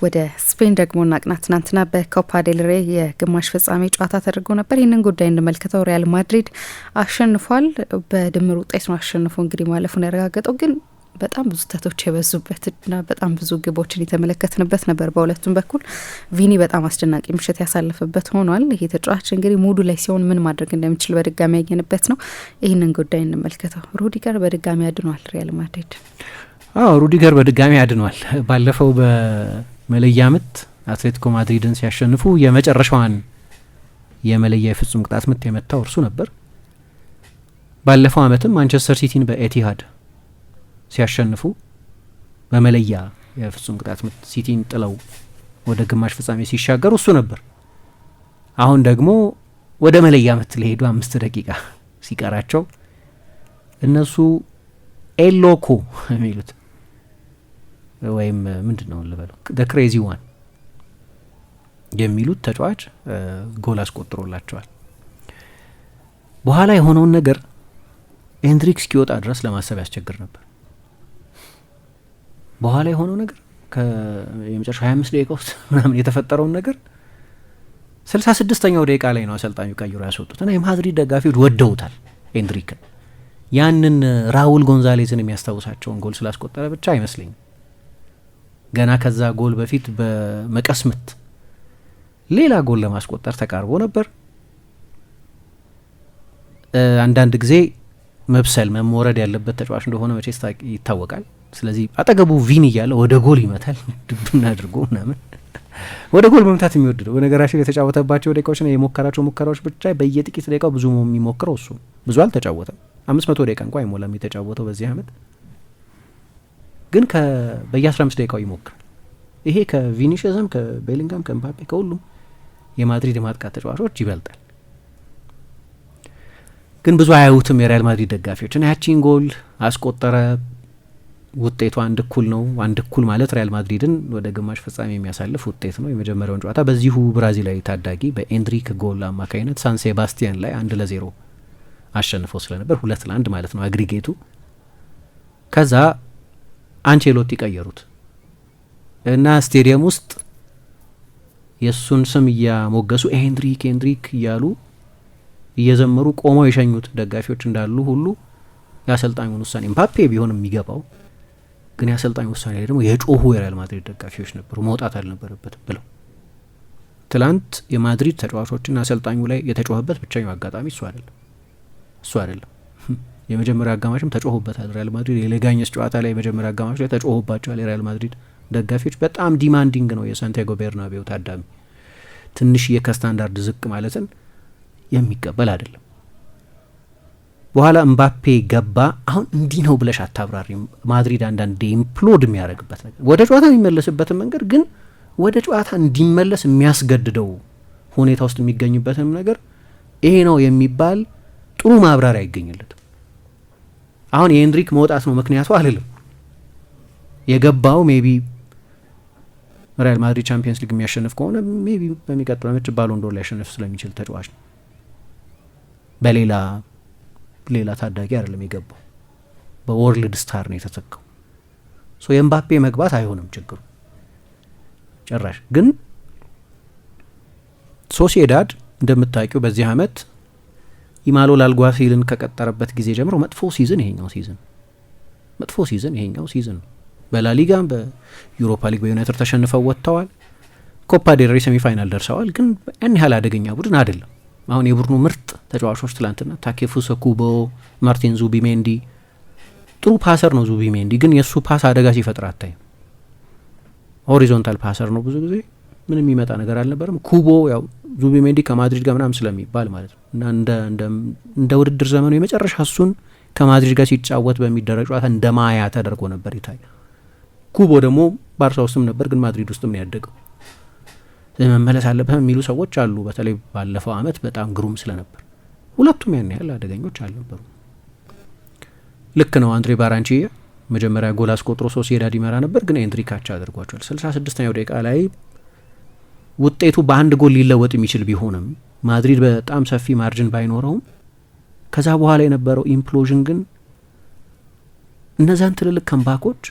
ወደ ስፔን ደግሞ እናቅና። ትናንትና በኮፓ ዴል ሬ የግማሽ ፍጻሜ ጨዋታ ተደርጎ ነበር። ይህንን ጉዳይ እንመልከተው። ሪያል ማድሪድ አሸንፏል። በድምር ውጤት ነው አሸንፎ እንግዲህ ማለፉን ያረጋገጠው። ግን በጣም ብዙ ስህተቶች የበዙበትና በጣም ብዙ ግቦችን የተመለከትንበት ነበር በሁለቱም በኩል። ቪኒ በጣም አስደናቂ ምሽት ያሳለፈበት ሆኗል። ይሄ ተጫዋች እንግዲህ ሙዱ ላይ ሲሆን ምን ማድረግ እንደሚችል በድጋሚ ያየንበት ነው። ይህንን ጉዳይ እንመልከተው። ሩዲገር በድጋሚ አድኗል ሪያል ማድሪድ። ሩዲገር በድጋሚ አድኗል። ባለፈው በመለያ ምት አትሌቲኮ ማድሪድን ሲያሸንፉ የመጨረሻዋን የመለያ የፍጹም ቅጣት ምት የመታው እርሱ ነበር። ባለፈው አመትም ማንቸስተር ሲቲን በኤቲሃድ ሲያሸንፉ በመለያ የፍጹም ቅጣት ምት ሲቲን ጥለው ወደ ግማሽ ፍጻሜ ሲሻገሩ እሱ ነበር። አሁን ደግሞ ወደ መለያ ምት ሊሄዱ 5 ደቂቃ ሲቀራቸው እነሱ ኤሎኮ የሚሉት ወይም ምንድነው ልበለው the crazy one የሚሉት ተጫዋች ጎል አስቆጥሮላቸዋል። በኋላ የሆነውን ነገር ኤንድሪክ እስኪወጣ ድረስ ለማሰብ ያስቸግር ነበር። በኋላ የሆነው ነገር የመጨረሻ 25 ደቂቃ ውስጥ ምናምን የተፈጠረውን ነገር 66ኛው ደቂቃ ላይ ነው አሰልጣኙ ቀይሮ ያስወጡት እና የማድሪድ ደጋፊዎች ወደውታል ኤንድሪክን። ያንን ራውል ጎንዛሌዝን የሚያስታውሳቸውን ጎል ስላስቆጠረ ብቻ አይመስለኝም። ገና ከዛ ጎል በፊት በመቀስ ምት ሌላ ጎል ለማስቆጠር ተቃርቦ ነበር። አንዳንድ ጊዜ መብሰል መሞረድ ያለበት ተጫዋች እንደሆነ መቼስ ይታወቃል። ስለዚህ አጠገቡ ቪኒ እያለ ወደ ጎል ይመታል ድብና አድርጎ ምናምን ወደ ጎል መምታት የሚወድደው። በነገራችን የተጫወተባቸው ደቂቃዎችና የሞከራቸው ሙከራዎች ብቻ በየጥቂት ደቂቃው ብዙ የሚሞክረው እሱ ብዙ አልተጫወተም። 500 ደቂቃ እንኳን አይሞላም የተጫወተው በዚህ አመት። ግን በየ15 ደቂቃው ይሞክራል። ይሄ ከቪኒሽዝም ከቤሊንጋም ከኤምባፔ ከሁሉም የማድሪድ የማጥቃት ተጫዋቾች ይበልጣል። ግን ብዙ አያዩትም የሪያል ማድሪድ ደጋፊዎች እና ያቺን ጎል አስቆጠረ። ውጤቱ 1-1 ነው። 1-1 ማለት ሪያል ማድሪድን ወደ ግማሽ ፍጻሜ የሚያሳልፍ ውጤት ነው። የመጀመሪያውን ጨዋታ በዚሁ ብራዚላዊ ታዳጊ በኤንድሪክ ጎል አማካኝነት ሳን ሴባስቲያን ላይ 1-0 አሸንፈው ስለነበር 2-1 ማለት ነው አግሪጌቱ። ከዛ አንቼሎቲ ቀየሩት እና ስቴዲየም ውስጥ የእሱን ስም እያሞገሱ ኤንድሪክ እያሉ እየዘመሩ ቆመው የሸኙት ደጋፊዎች እንዳሉ ሁሉ የአሰልጣኙን ውሳኔ ኤምባፔ ቢሆንም የሚገባው ግን የአሰልጣኙ ውሳኔ ላይ ደግሞ የጮሁ የሪያል ማድሪድ ደጋፊዎች ነበሩ። መውጣት አልነበረበትም ብለው ትላንት የማድሪድ ተጫዋቾችና አሰልጣኙ ላይ የተጮኸበት ብቻኛው አጋጣሚ እሱ አይደለም። የመጀመሪያ አጋማሽም ተጮሆበታል ሪያል ማድሪድ። የሌጋኝስ ጨዋታ ላይ የመጀመሪያ አጋማሽ ላይ ተጮሆባቸዋል የሪያል ማድሪድ ደጋፊዎች። በጣም ዲማንዲንግ ነው የሳንቲያጎ ቤርናቤው ታዳሚ። ትንሽ ከስታንዳርድ ዝቅ ማለትን የሚቀበል አይደለም። በኋላ እምባፔ ገባ። አሁን እንዲህ ነው ብለሽ አታብራሪም። ማድሪድ አንዳንዴ ኢምፕሎድ የሚያደርግበት ነገር ወደ ጨዋታ የሚመለስበትን መንገድ ግን ወደ ጨዋታ እንዲመለስ የሚያስገድደው ሁኔታ ውስጥ የሚገኝበትም ነገር ይሄ ነው የሚባል ጥሩ ማብራሪያ አይገኝለትም። አሁን የኤንድሪክ መውጣት ነው ምክንያቱ አልልም። የገባው ሜቢ ሪያል ማድሪድ ቻምፒየንስ ሊግ የሚያሸንፍ ከሆነ ሜቢ በሚቀጥለው ዓመት ባሎን ዶር ሊያሸንፍ ስለሚችል ተጫዋች ነው። ሌላ ታዳጊ አይደለም የገባው፣ በወርልድ ስታር ነው የተተካው። የኤምባፔ መግባት አይሆንም ችግሩ ጭራሽ። ግን ሶሲዳድ እንደምታውቂው በዚህ አመት ኢማሎ ላልጓሲልን ከቀጠረበት ጊዜ ጀምሮ መጥፎ ሲዝን ይሄኛው ሲዝን ነው። በላሊጋም በዩሮፓ ሊግ በዩናይትድ ተሸንፈው ወጥተዋል። ኮፓ ዴል ሬ ሴሚፋይናል ደርሰዋል። ግን ያን ያህል አደገኛ ቡድን አይደለም። አሁን የቡድኑ ምርጥ ተጫዋቾች ትላንትና ታኬፉሰ ኩቦ፣ ማርቲን ዙቢሜንዲ ጥሩ ፓሰር ነው ዙቢሜንዲ፣ ግን የእሱ ፓስ አደጋ ሲፈጥር አታይም። ሆሪዞንታል ፓሰር ነው ብዙ ጊዜ ምንም የሚመጣ ነገር አልነበረም። ኩቦ ያው ዙቢሜንዲ ከማድሪድ ጋር ምናምን ስለሚባል ማለት ነው እና እንደ ውድድር ዘመኑ የመጨረሻ እሱን ከማድሪድ ጋር ሲጫወት በሚደረግ ጨዋታ እንደ ማያ ተደርጎ ነበር ይታይ። ኩቦ ደግሞ ባርሳ ውስጥም ነበር ግን ማድሪድ ውስጥም ነው ያደገው። መመለስ አለበት የሚሉ ሰዎች አሉ። በተለይ ባለፈው አመት በጣም ግሩም ስለነበር ሁለቱም ያን ያህል አደገኞች አልነበሩ። ልክ ነው። አንድሬ ባራንቺያ መጀመሪያ ጎል አስቆጥሮ ሶሲዳድ ይመራ ነበር፣ ግን ኤንድሪክ አቻ አድርጓቸዋል። 66ኛው ደቂቃ ላይ ውጤቱ በአንድ ጎል ሊለወጥ የሚችል ቢሆንም ማድሪድ በጣም ሰፊ ማርጅን ባይኖረውም ከዛ በኋላ የነበረው ኢምፕሎዥን ግን እነዛን ትልልቅ ከምባኮች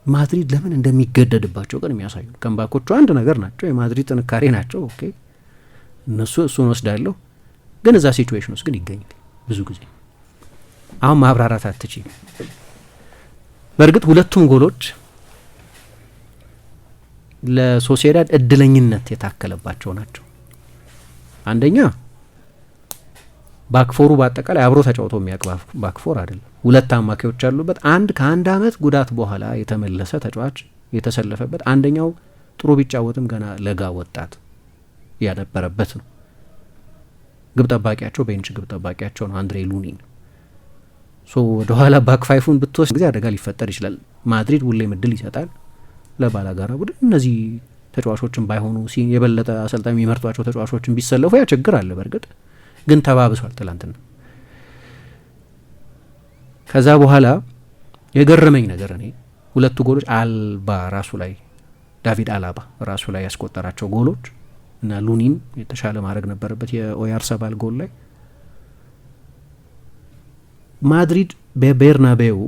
ማድሪድ ለምን እንደሚገደድባቸው ግን የሚያሳዩ ከምባኮቹ አንድ ነገር ናቸው፣ የማድሪድ ጥንካሬ ናቸው። ኦኬ እሱን ወስዳለሁ፣ ግን እዛ ሲቹዌሽን ውስጥ ግን ይገኛል ብዙ ጊዜ። አሁን ማብራራት አትችል። በእርግጥ ሁለቱም ጎሎች ለሶሲዳድ እድለኝነት የታከለባቸው ናቸው። አንደኛ ባክፎሩ በአጠቃላይ አብሮ ተጫውቶ የሚያውቅ ባክፎር አይደለም። ሁለት አማካዮች ያሉበት ከአንድ አመት ጉዳት በኋላ የተመለሰ ተጫዋች የተሰለፈበት፣ አንደኛው ጥሩ ቢጫወትም ገና ለጋ ወጣት ያነበረበት ነው። ግብ ጠባቂያቸው ቤንች ግብ ጠባቂያቸው ነው አንድሬ ሉኒን። ወደ ኋላ ባክፋይፉን ብትወስድ ጊዜ አደጋ ሊፈጠር ይችላል። ማድሪድ ሁሌም እድል ይሰጣል ለባላጋራ ቡድን። እነዚህ ተጫዋቾችን ባይሆኑ የበለጠ አሰልጣኝ የሚመርጧቸው ተጫዋቾችን ቢሰለፉ ያ ችግር አለ። በእርግጥ ግን ተባብሷል ትላንትና። ከዛ በኋላ የገረመኝ ነገር እኔ ሁለቱ ጎሎች ዳቪድ አላባ ራሱ ላይ ያስቆጠራቸው ጎሎች እና ሉኒን የተሻለ ማድረግ ነበረበት የኦያርሰባል ጎል ላይ። ማድሪድ በቤርናቤው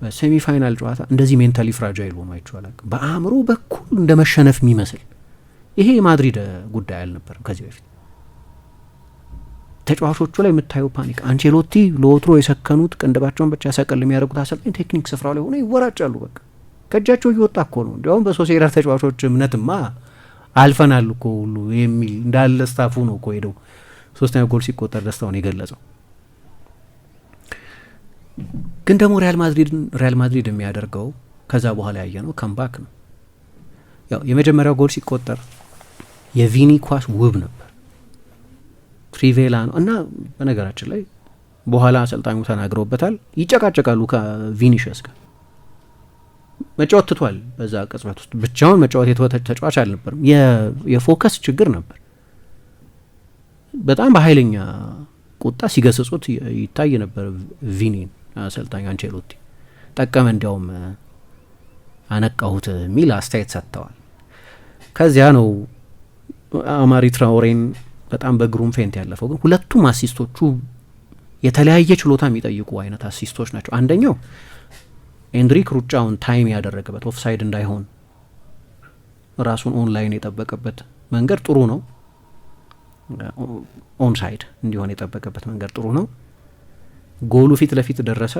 በሴሚፋይናል ጨዋታ እንደዚህ ሜንታሊ ፍራጃይል ሆኖ አይቼዋለሁ። በአእምሮ በኩል እንደ መሸነፍ የሚመስል ይሄ የማድሪድ ጉዳይ አልነበርም ከዚህ በፊት። ተጫዋቾቹ ላይ የምታየው ፓኒክ፣ አንቼሎቲ ለወትሮ የሰከኑት ቅንድባቸውን ብቻ ያሰቀል የሚያደርጉት አሰልጣኝ ቴክኒክ ስፍራው ላይ ሆነ ይወራጫሉ። በቃ ከእጃቸው እየወጣ እኮ ነው። እንዲያውም በሶሲዳድ ተጫዋቾች እምነትማ አልፈናል እኮ ሁሉ የሚል እንዳለ ስታፉ ነው እኮ ሄደው ሶስተኛ ጎል ሲቆጠር ደስታውን የገለጸው። ግን ደግሞ ሪያል ማድሪድ የሚያደርገው ከዛ በኋላ ያየ ነው ካምባክ ነው። ያው የመጀመሪያው ጎል ሲቆጠር የቪኒ ኳስ ውብ ነበር፣ ትሪቬላ ነው እና በነገራችን ላይ በኋላ አሰልጣኙ ተናግረውበታል። ይጨቃጨቃሉ ከቪኒሽስ ጋር መጫወት ትቷል። በዛ ቅጽበት ውስጥ ብቻውን መጫወት የተወ ተጫዋች አልነበርም። የፎከስ ችግር ነበር። በጣም በኃይለኛ ቁጣ ሲገስጹት ይታይ ነበር ቪኒን አሰልጣኝ አንቼሎቲ። ጠቀመ እንዲያውም አነቃሁት የሚል አስተያየት ሰጥተዋል። ከዚያ ነው አማሪ ትራኦሬን በጣም በግሩም ፌንት ያለፈው። ግን ሁለቱም አሲስቶቹ የተለያየ ችሎታ የሚጠይቁ አይነት አሲስቶች ናቸው። አንደኛው ኤንድሪክ ሩጫውን ታይም ያደረገበት ኦፍሳይድ እንዳይሆን ራሱን ኦንላይን የጠበቀበት መንገድ ጥሩ ነው። ኦንሳይድ እንዲሆን የጠበቀበት መንገድ ጥሩ ነው። ጎሉ ፊት ለፊት ደረሰ።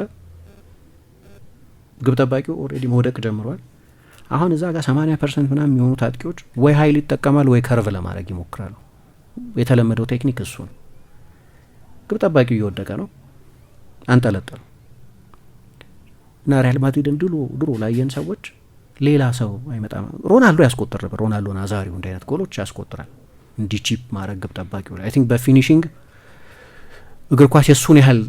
ግብ ጠባቂው ኦልሬዲ መውደቅ ጀምሯል። አሁን እዛ ጋር 80% ምናምን የሚሆኑት አጥቂዎች ወይ ኃይል ይጠቀማል ወይ ከርቭ ለማድረግ ይሞክራሉ። የተለመደው ቴክኒክ እሱ ነው። ግብ ጠባቂው እየወደቀ ነው፣ አንጠለጠሉ እና ሪያል ማድሪድን ድሮ ላየን ሰዎች ሌላ ሰው አይመጣም። ሮናልዶ ያስቆጥር ነበር። ሮናልዶ ናዛሪው እንዲህ አይነት ጎሎች ያስቆጥራል። እንዲ ቺፕ ማድረግ ግብ ጠባቂው ላይ አይ ቲንክ በፊኒሽንግ እግር ኳስ የሱን ያህል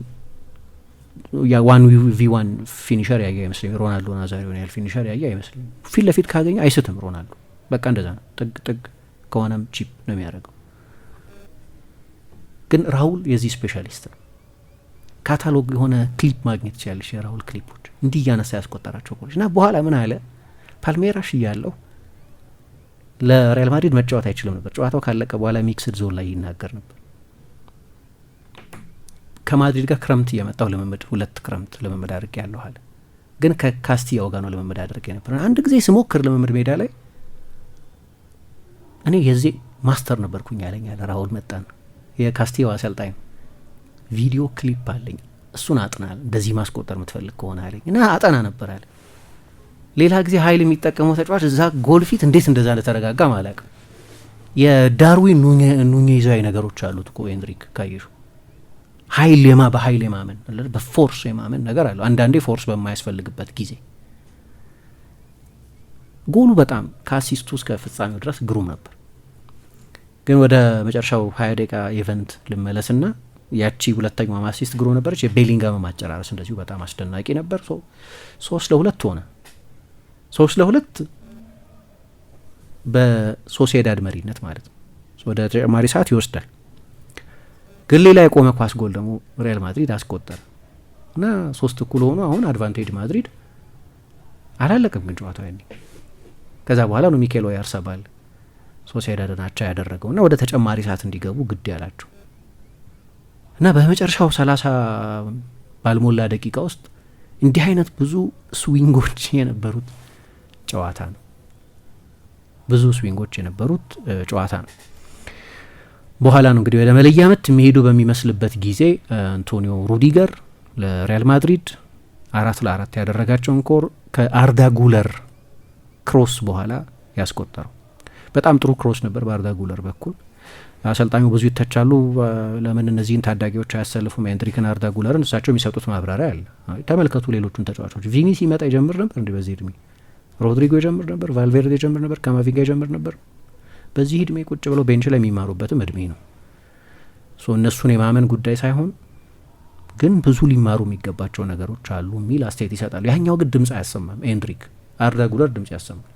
ዋን ቪ ዋን ፊኒሸር ያየ አይመስለኝም። ሮናልዶ ናዛሪውን ያህል ፊኒሸር ያየ አይመስለኝም። ፊት ለፊት ካገኘ አይስትም ሮናልዶ። በቃ እንደዛ ነው። ጥግ ከሆነም ቺፕ ነው የሚያደርገው። ግን ራውል የዚህ ስፔሻሊስት ነው። ካታሎግ የሆነ ክሊፕ ማግኘት ይችላለሽ፣ የራውል ክሊፖች እንዲህ እያነሳ ያስቆጠራቸው ጎሎች እና በኋላ ምን አለ ፓልሜራሽ እያለሁ ለሪያል ማድሪድ መጫወት አይችልም ነበር። ጨዋታው ካለቀ በኋላ ሚክስድ ዞን ላይ ይናገር ነበር። ከማድሪድ ጋር ክረምት እየመጣሁ ልምምድ 2 ክረምት ልምምድ አድርጌ ያለሁ አለ። ግን ከካስቲያው ጋር ነው ልምምድ አድርጌ ነበር። አንድ ጊዜ ስሞክር ልምምድ ሜዳ ላይ እኔ የዚህ ማስተር ነበርኩኝ አለኝ አለ ራውል መጣን። የካስቲያው አሰልጣኝ ቪዲዮ ክሊፕ አለኝ እሱን አጥናል እንደዚህ ማስቆጠር የምትፈልግ ከሆነ አለኝ እና አጠና ነበር አለ። ሌላ ጊዜ ኃይል የሚጠቀመው ተጫዋች እዛ ጎል ፊት እንዴት እንደዛ ለተረጋጋ ማለቅ የዳርዊን ኑኔዛዊ ነገሮች አሉት እኮ ኤንድሪክ ካየሹ በኃይል የማመን በፎርስ የማመን ነገር አለው። አንዳንዴ ፎርስ በማያስፈልግበት ጊዜ ጎሉ በጣም ከአሲስቱ እስከ ፍጻሜው ድረስ ግሩም ነበር። ግን ወደ መጨረሻው 20 ደቂቃ ኢቨንት ልመለስና ያቺ ሁለተኛዋ አሲስት ግሩም ነበረች። የቤሊንጋም ማጨራረስ እንደዚሁ በጣም አስደናቂ ነበር። 3-2 ሆነ። 3-2 በሶሲዳድ መሪነት ማለት ነው። ወደ ተጨማሪ ሰዓት ይወስዳል። ግን ሌላ የቆመ ኳስ ጎል ደግሞ ሪያል ማድሪድ አስቆጠረ እና 3-1 ሆኖ አሁን አድቫንቴጅ ማድሪድ አላለቀም ግን ጨዋታው ያኔ። ከዛ በኋላ ነው ሚኬል ኦያርሰባል ሶሲዳድን አቻ ያደረገው እና ወደ ተጨማሪ ሰዓት እንዲገቡ ግድ ያላቸው እና በመጨረሻው 30 ባልሞላ ደቂቃ ውስጥ እንዲህ አይነት ብዙ ስዊንጎች የነበሩት ጨዋታ ነው። ብዙ ስዊንጎች የነበሩት ጨዋታ ነው። በኋላ ነው እንግዲህ ወደ መለያ ምት የሚሄዱ በሚመስልበት ጊዜ አንቶኒዮ ሩዲገር ለሪያል ማድሪድ 4-4 ያደረጋቸውን ኮር ከአርዳ ጉለር ክሮስ በኋላ ያስቆጠረው። በጣም ጥሩ ክሮስ ነበር በአርዳ ጉለር በኩል። አሰልጣኙ ብዙ ይተቻሉ። ለምን እነዚህን ታዳጊዎች አያሰልፉም ኤንድሪክን፣ አርዳ ጉለርን? እሳቸው የሚሰጡት ማብራሪያ አለ። ተመልከቱ ሌሎቹን ተጫዋቾች። ቪኒ ሲመጣ ይጀምር ነበር እንዲህ በዚህ እድሜ፣ ሮድሪጎ ይጀምር ነበር፣ ቫልቬርዴ ይጀምር ነበር፣ ካማቪንጋ ይጀምር ነበር። በዚህ እድሜ ቁጭ ብለው ቤንች ላይ የሚማሩበትም እድሜ ነው። እነሱን የማመን ጉዳይ ሳይሆን ግን ብዙ ሊማሩ የሚገባቸው ነገሮች አሉ የሚል አስተያየት ይሰጣሉ። ያኛው ግን ድምጽ አያሰማም። ኤንድሪክ፣ አርዳ ጉለር ድምጽ ያሰማል።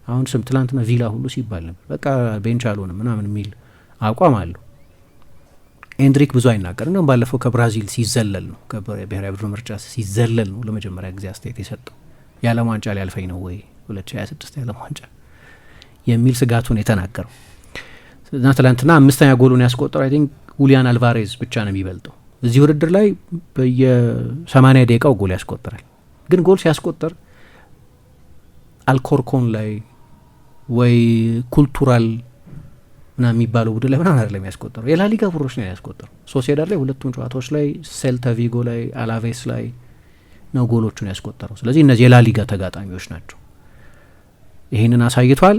አሁን ስም ትላንትና ቪላ ሁሉ ሲባል ነበር በቃ ቤንች አልሆንም ምናምን የሚል አቋም አለው። ኤንድሪክ ብዙ አይናገር ነው። ባለፈው ከብራዚል ሲዘለል ነው ከብሔራዊ ቡድን ምርጫ ሲዘለል ነው ለመጀመሪያ ጊዜ አስተያየት የሰጠው። የዓለም ዋንጫ ሊያልፈኝ ነው ወይ 2026 የዓለም ዋንጫ የሚል ስጋቱን የተናገረው እና ትላንትና 5ኛ ጎሉን ያስቆጠረው አይ ቲንክ ሁሊያን አልቫሬዝ ብቻ ነው የሚበልጠው። እዚህ ውድድር ላይ በየ80 ደቂቃው ጎል ያስቆጥራል። ግን ጎል ሲያስቆጥር አልኮርኮን ላይ ወይ ኩልቱራል ና የሚባለው ቡድን ላይ ምናምን አይደለም ያስቆጠረው፣ የላሊጋ ቡድኖች ነው ያስቆጠረው። ሶሲዳድ ላይ ሁለቱም ጨዋታዎች ላይ፣ ሴልታ ቪጎ ላይ፣ አላቬስ ላይ ነው ጎሎቹን ያስቆጠረው። ስለዚህ እነዚህ የላሊጋ ተጋጣሚዎች ናቸው። ይህንን አሳይቷል።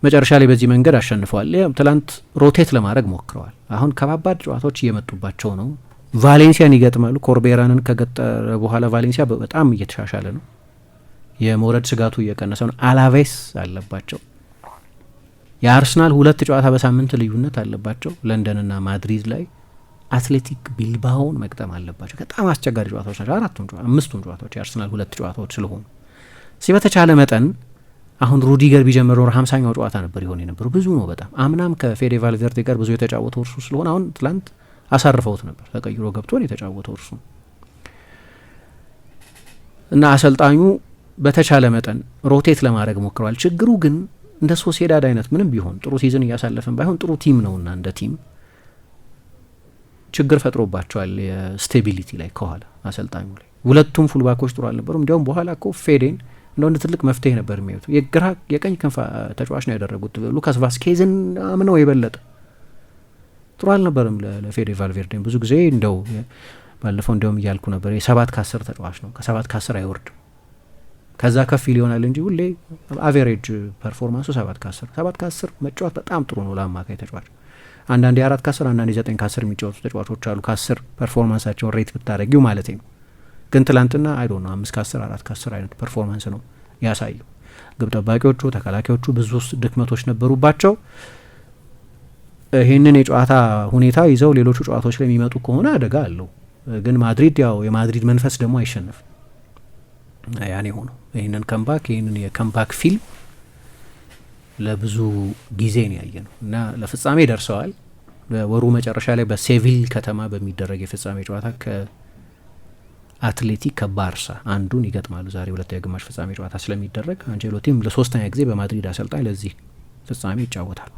መጨረሻ ላይ በዚህ መንገድ አሸንፈዋል። ትላንት ሮቴት ለማድረግ ሞክረዋል። አሁን ከባባድ ጨዋታዎች እየመጡባቸው ነው። ቫሌንሲያን ይገጥማሉ። ኮርቤራንን ከገጠረ በኋላ ቫሌንሲያ በጣም እየተሻሻለ ነው። የመውረድ ስጋቱ እየቀነሰ ነው። አላቬስ አለባቸው። የአርሰናል 2 ጨዋታ በሳምንት ልዩነት አለባቸው። ለንደንና ማድሪድ ላይ አትሌቲክ ቢልባውን መግጠም አለባቸው። በጣም አስቸጋሪ ጨዋታዎች ናቸው። 5ቱም ጨዋታዎች የአርሰናል 2 ጨዋታዎች ስለሆኑ በተቻለ መጠን አሁን ሩዲገር ቢጀምር ኖሮ 50ኛው ጨዋታ ነበር ይሆን የነበረው። ብዙ ነው በጣም። አምናም ከፌዴ ቫልቬርዴ ጋር ብዙ የተጫወተው እርሱ ስለሆነ አሁን ትላንት አሳርፈውት ነበር። ተቀይሮ ገብቶን የተጫወተው እርሱ እና አሰልጣኙ በተቻለ መጠን ሮቴት ለማድረግ ሞክረዋል። ችግሩ ግን እንደ ሶሲዳድ አይነት ምንም ቢሆን ጥሩ ሲዝን እያሳለፍን ባይሆን ጥሩ ቲም ነውና እንደ ቲም ችግር ፈጥሮባቸዋል። የስቴቢሊቲ ላይ ከኋላ አሰልጣኙ ላይ ሁለቱም ፉልባኮች ጥሩ አልነበሩም። እንዲያውም በኋላ እኮ ፌዴን እንደ ትልቅ መፍትሄ ነበር የሚያዩት። የቀኝ ክንፍ ተጫዋች ነው ያደረጉት። ሉካስ ቫስኬዝን አምነው የበለጠ ጥሩ አልነበርም ለፌዴ ቫልቬርዴን። ብዙ ጊዜ እንደው ባለፈው እንዲያውም እያልኩ ነበር የ7 ከ10 ተጫዋች ነው። ከ7 ከ10 አይወርድም። ከዛ ከፍ ይሆናል እንጂ ሁሌ አቬሬጅ ፐርፎርማንሱ 7 ከ10 7 ከ10 መጫወት በጣም ጥሩ ነው ለአማካይ ተጫዋች። አንዳንዴ 4 ከ10 አንዳንዴ 9 ከ10 የሚጫወቱ ተጫዋቾች አሉ። ከ10 ፐርፎርማንሳቸውን ሬት ብታደረጊው ማለት ነው። ግን ትላንትና አይዶ ነው 5 ከ10 4 ከ10 አይነት ፐርፎርማንስ ነው ያሳየው። ግብ ጠባቂዎቹ፣ ተከላካዮቹ ብዙ ድክመቶች ነበሩባቸው። ይህንን የጨዋታ ሁኔታ ይዘው ሌሎቹ ጨዋታዎች ላይ የሚመጡ ከሆነ አደጋ አለው። ግን ማድሪድ ያው የማድሪድ መንፈስ ደግሞ አይሸነፍም። ያኔ ሆኖ ይህንን ከምባክ ይህንን የከምባክ ፊልም ለብዙ ጊዜ ነው ያየ ነው እና ለፍጻሜ ደርሰዋል። በወሩ መጨረሻ ላይ በሴቪል ከተማ በሚደረግ የፍጻሜ ጨዋታ ከአትሌቲክ ከባርሳ አንዱን ይገጥማሉ። ዛሬ 2 የግማሽ ፍጻሜ ጨዋታ ስለሚደረግ አንቸሎቲም ለ3ኛ ጊዜ በማድሪድ አሰልጣኝ ለዚህ ፍጻሜ ይጫወታል።